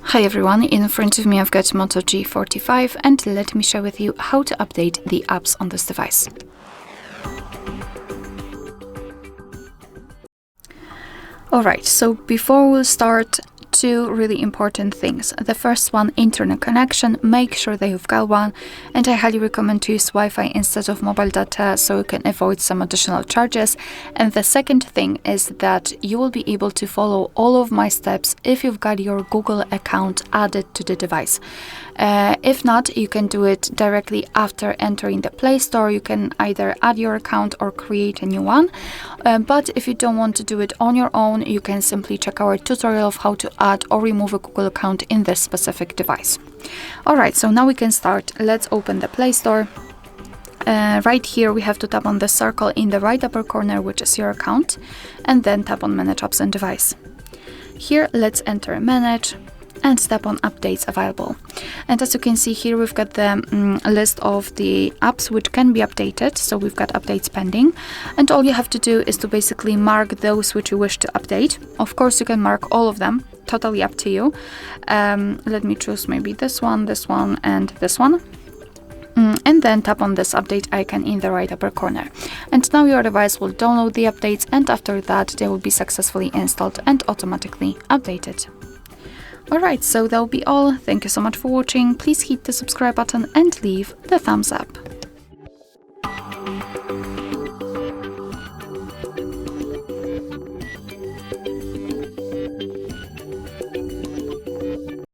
Hi everyone, in front of me I've got Moto G45 and let me share with you how to update the apps on this device. Alright, so before we'll start, two really important things. The first one, internet connection. Make sure that you've got one, and I highly recommend to use Wi-Fi instead of mobile data so you can avoid some additional charges. And the second thing is that you will be able to follow all of my steps if you've got your Google account added to the device. If not, you can do it directly after entering the Play Store. You can either add your account or create a new one. But if you don't want to do it on your own, you can simply check our tutorial of how to add or remove a Google account in this specific device. Alright, so now we can start. Let's open the Play Store. Right here we have to tap on the circle in the right upper corner, which is your account, and then tap on Manage Apps and Device. Here let's enter Manage and tap on Updates Available. And as you can see here, we've got the list of the apps which can be updated. So we've got updates pending, and all you have to do is to basically mark those which you wish to update. Of course, you can mark all of them, totally up to you. Let me choose maybe this one, and this one. And then tap on this update icon in the right upper corner. And now your device will download the updates, and after that they will be successfully installed and automatically updated. Alright, so that will be all. Thank you so much for watching. Please hit the subscribe button and leave the thumbs up.